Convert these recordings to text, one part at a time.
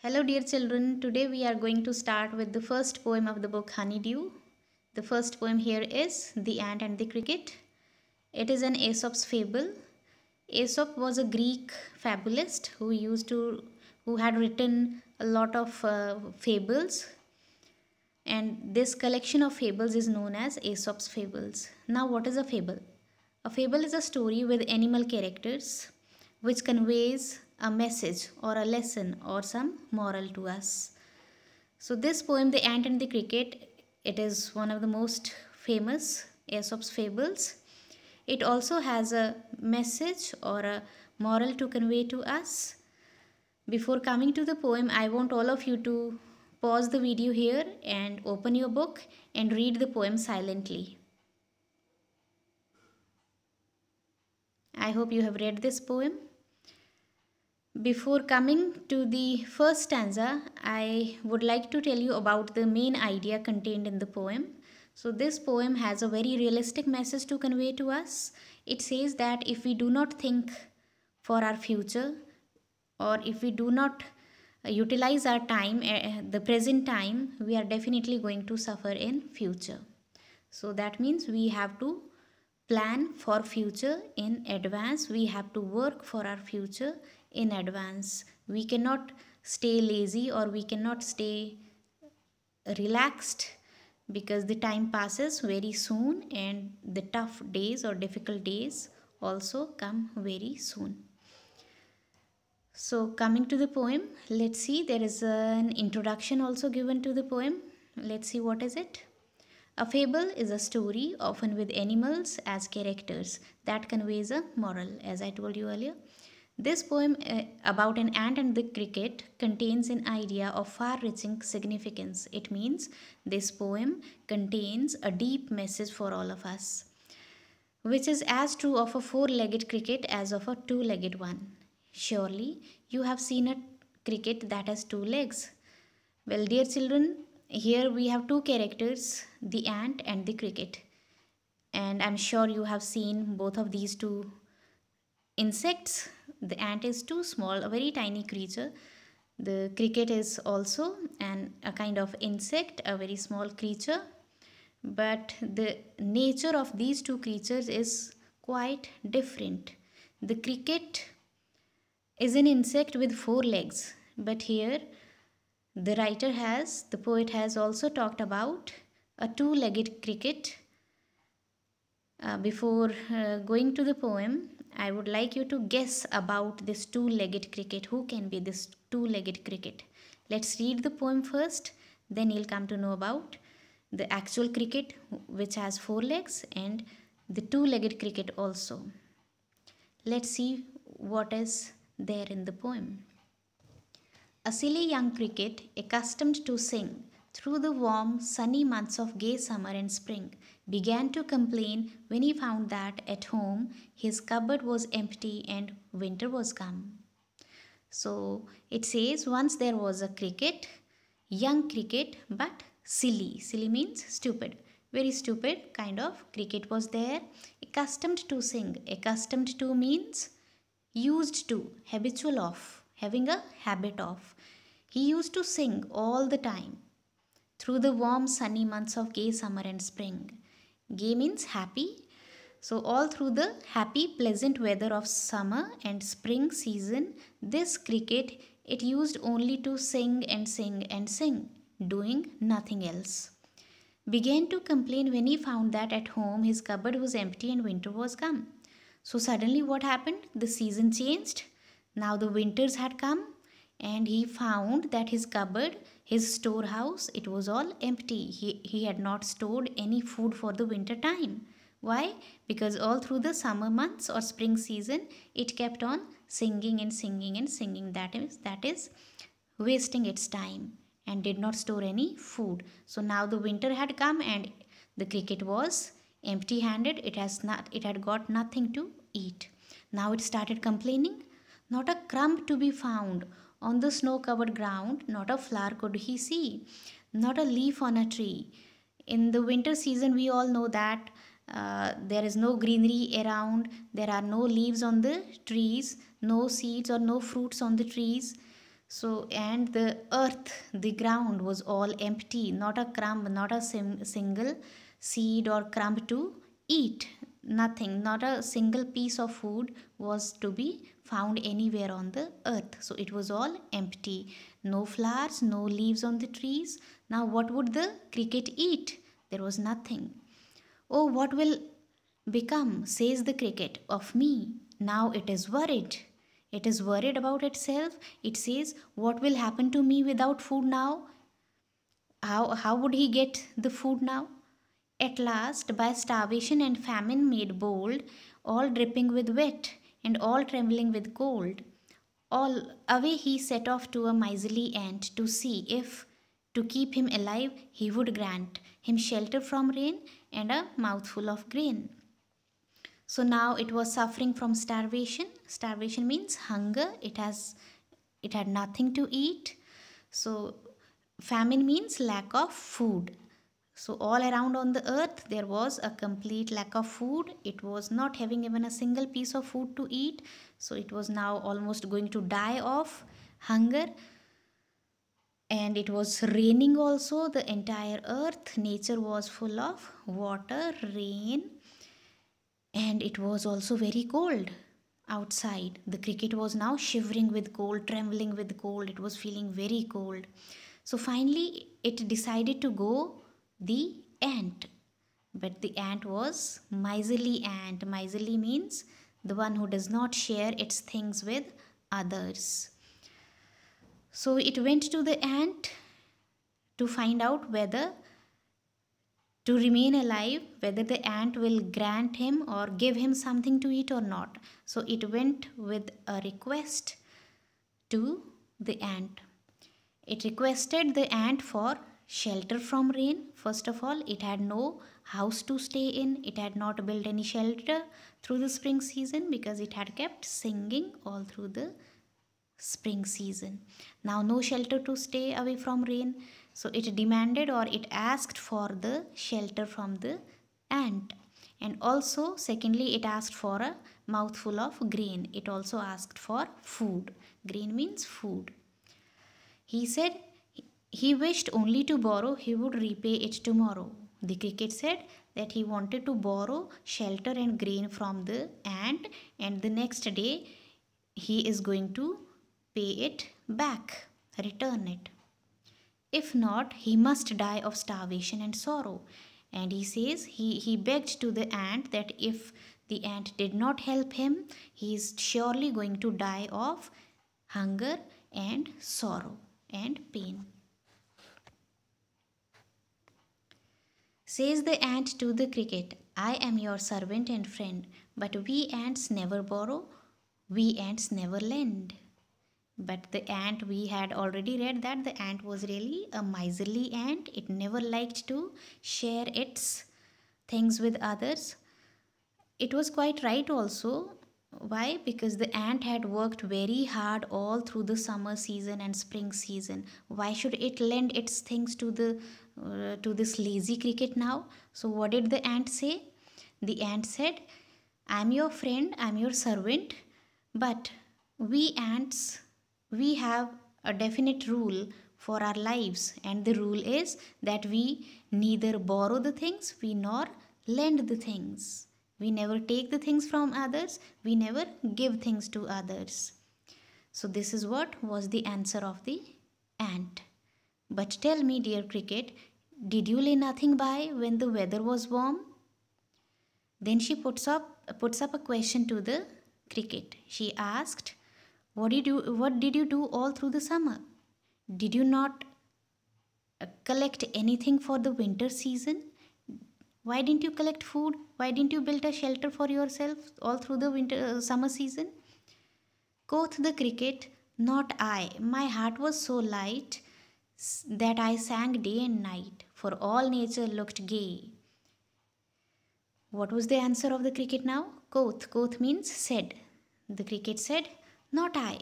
Hello dear children, today we are going to start with the first poem of the book Honeydew. The first poem here is The Ant and the Cricket. It is an Aesop's fable. Aesop was a Greek fabulist who had written a lot of fables, and this collection of fables is known as Aesop's fables. Now what is a fable? A fable is a story with animal characters which conveys a message or a lesson or some moral to us. So this poem, The Ant and the Cricket, it is one of the most famous Aesop's fables. It also has a message or a moral to convey to us. Before coming to the poem, I want all of you to pause the video here and open your book and read the poem silently. I hope you have read this poem. Before coming to the first stanza, I would like to tell you about the main idea contained in the poem. So this poem has a very realistic message to convey to us. It says that if we do not think for our future, or if we do not utilize our time, the present time, we are definitely going to suffer in future. So that means we have to plan for future in advance. We have to work for our future in advance. We cannot stay lazy or we cannot stay relaxed, because the time passes very soon and the tough days or difficult days also come very soon. So coming to the poem, let's see, there is an introduction also given to the poem. Let's see what is it. A fable is a story, often with animals as characters, that conveys a moral, as I told you earlier. This poem about an ant and the cricket contains an idea of far-reaching significance. It means this poem contains a deep message for all of us, which is as true of a four-legged cricket as of a two-legged one. Surely you have seen a cricket that has two legs. Well, dear children, here we have two characters, the ant and the cricket. And I'm sure you have seen both of these two insects. The ant is too small, a very tiny creature. The cricket is also a kind of insect, a very small creature. But the nature of these two creatures is quite different. The cricket is an insect with four legs, but here the poet has also talked about a two-legged cricket. Before going to the poem, I would like you to guess about this two-legged cricket. Who can be this two-legged cricket? Let's read the poem first, then you'll come to know about the actual cricket which has four legs and the two-legged cricket also. Let's see what is there in the poem. A silly young cricket, accustomed to sing through the warm, sunny months of gay summer and spring, began to complain when he found that at home his cupboard was empty and winter was come. So it says once there was a cricket, young cricket, but silly. Silly means stupid. Very stupid kind of cricket was there, accustomed to sing. Accustomed to means used to, habitual of, having a habit of. He used to sing all the time through the warm sunny months of gay summer and spring. Gay means happy. So all through the happy pleasant weather of summer and spring season, this cricket, it used only to sing and sing and sing, doing nothing else. Began to complain when he found that at home his cupboard was empty and winter was come. So suddenly what happened? The season changed. Now the winters had come and he found that his cupboard, his storehouse, it was all empty. He had not stored any food for the winter time. Why? Because all through the summer months or spring season, it kept on singing and singing and singing. That is wasting its time and did not store any food. So now the winter had come and the cricket was empty-handed. It had got nothing to eat. Now it started complaining. Not a crumb to be found on the snow-covered ground, not a flower could he see, not a leaf on a tree. In the winter season, we all know that there is no greenery around, there are no leaves on the trees, no seeds or no fruits on the trees. So, and the earth, the ground was all empty, not a crumb, not a single seed or crumb to eat. Nothing, not a single piece of food was to be found anywhere on the earth. So it was all empty. No flowers, no leaves on the trees. Now what would the cricket eat? There was nothing. Oh, what will become, says the cricket, of me? Now it is worried. It is worried about itself. It says, what will happen to me without food now? How would he get the food now? At last, by starvation and famine made bold, all dripping with wet, and all trembling with cold, all away he set off to a miserly ant to see if, to keep him alive, he would grant him shelter from rain and a mouthful of grain. So now it was suffering from starvation. Starvation means hunger. It had nothing to eat. So famine means lack of food. So all around on the earth there was a complete lack of food. It was not having even a single piece of food to eat. So it was now almost going to die of hunger. And it was raining also, the entire earth. Nature was full of water, rain, and it was also very cold outside. The cricket was now shivering with cold, trembling with cold. It was feeling very cold. So finally it decided to go the ant. But the ant was miserly ant. Miserly means the one who does not share its things with others. So it went to the ant to find out whether to remain alive, whether the ant will grant him or give him something to eat or not. So it went with a request to the ant. It requested the ant for shelter from rain. First of all, it had no house to stay in. It had not built any shelter through the spring season because it had kept singing all through the spring season. Now no shelter to stay away from rain. So it demanded or it asked for the shelter from the ant. And also secondly it asked for a mouthful of grain. It also asked for food. Grain means food. He said he wished only to borrow, he would repay it tomorrow. The cricket said that he wanted to borrow shelter and grain from the ant, and the next day he is going to pay it back, return it. If not, he must die of starvation and sorrow. And he says he begged to the ant that if the ant did not help him, he is surely going to die of hunger and sorrow and pain. Says the ant to the cricket, I am your servant and friend, but we ants never borrow, we ants never lend. But the ant, we had already read that the ant was really a miserly ant. It never liked to share its things with others. It was quite right also. Why? Because the ant had worked very hard all through the summer season and spring season. Why should it lend its things to this lazy cricket now? So what did the ant say? The ant said, I'm your friend, I'm your servant, but we ants, we have a definite rule for our lives, and the rule is that we neither borrow the things, we nor lend the things. We never take the things from others, we never give things to others. So this is what was the answer of the ant. But tell me, dear cricket, did you lay nothing by when the weather was warm? Then she puts up a question to the cricket. She asked, what did you do all through the summer? Did you not collect anything for the winter season? Why didn't you collect food? Why didn't you build a shelter for yourself all through the summer season? Quoth the cricket, not I. My heart was so light that I sang day and night, for all nature looked gay. What was the answer of the cricket now? Quoth. Quoth means said. The cricket said, not I.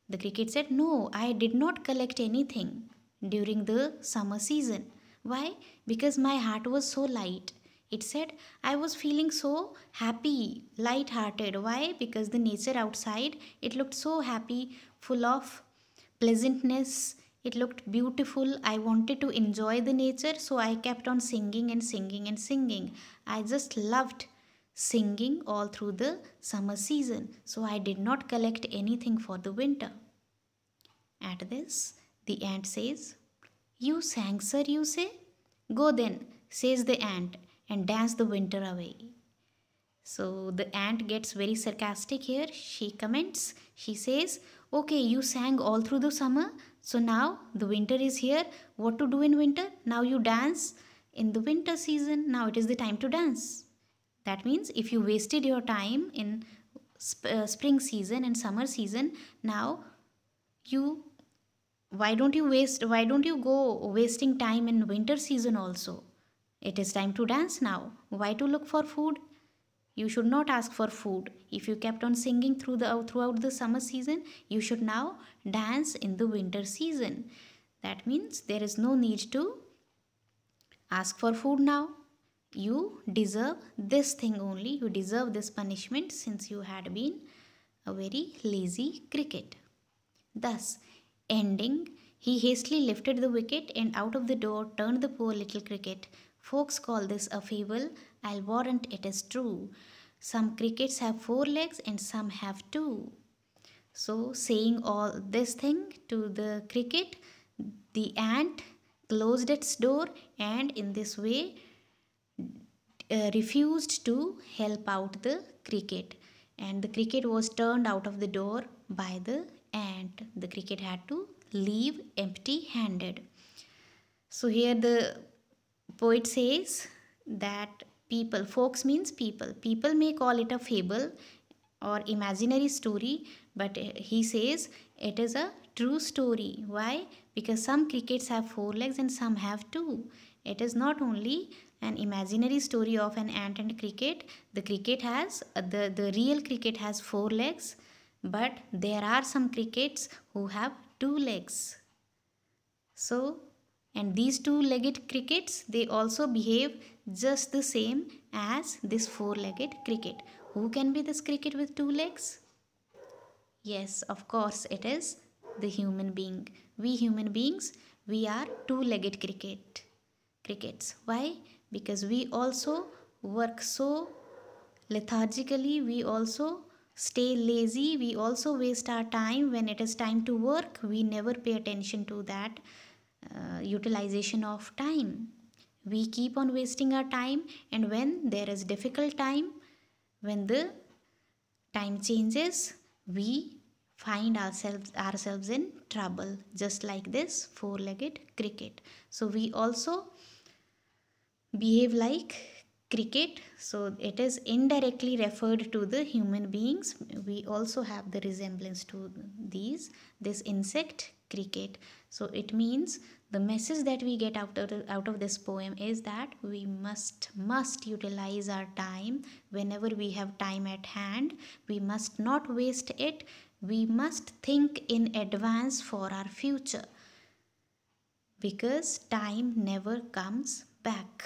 The cricket said, no, I did not collect anything during the summer season. Why? Because my heart was so light. It said, I was feeling so happy, light-hearted. Why? Because the nature outside, it looked so happy, full of pleasantness. It looked beautiful. I wanted to enjoy the nature, so I kept on singing and singing and singing. I just loved singing all through the summer season, so I did not collect anything for the winter. At this, the ant says, "You sang, sir, you say? Go then," says the ant, "and dance the winter away." So the ant gets very sarcastic here. She comments, she says, "Okay, you sang all through the summer, so now the winter is here. What to do in winter? Now you dance in the winter season. Now it is the time to dance." That means if you wasted your time in spring season and summer season, now you why don't you go wasting time in winter season also? It is time to dance now. Why to look for food? You should not ask for food. If you kept on singing throughout the summer season, you should now dance in the winter season. That means there is no need to ask for food now. You deserve this thing only. You deserve this punishment since you had been a very lazy cricket. Thus, ending, he hastily lifted the wicket and out of the door turned the poor little cricket. Folks call this a fable. I'll warrant it is true. Some crickets have 4 legs and some have 2. So, saying all this thing to the cricket, the ant closed its door and in this way refused to help out the cricket. And the cricket was turned out of the door by the ant. The cricket had to leave empty handed. So, here the poet says that folks means people may call it a fable or imaginary story, but he says it is a true story. Why? Because some crickets have 4 legs and some have 2. It is not only an imaginary story of an ant and cricket. The cricket has the real cricket has 4 legs, but there are some crickets who have 2 legs. So, and these 2-legged crickets, they also behave just the same as this 4-legged cricket. Who can be this cricket with 2 legs? Yes, of course it is the human being. We human beings, we are 2-legged crickets. Why? Because we also work so lethargically, we also stay lazy, we also waste our time. When it is time to work, we never pay attention to that utilization of time. We keep on wasting our time, and when there is difficult time, when the time changes, we find ourselves in trouble, just like this 4-legged cricket. So we also behave like cricket, so it is indirectly referred to the human beings. We also have the resemblance to this insect cricket. So it means the message that we get out of this poem is that we must utilize our time whenever we have time at hand. We must not waste it. We must think in advance for our future, because time never comes back.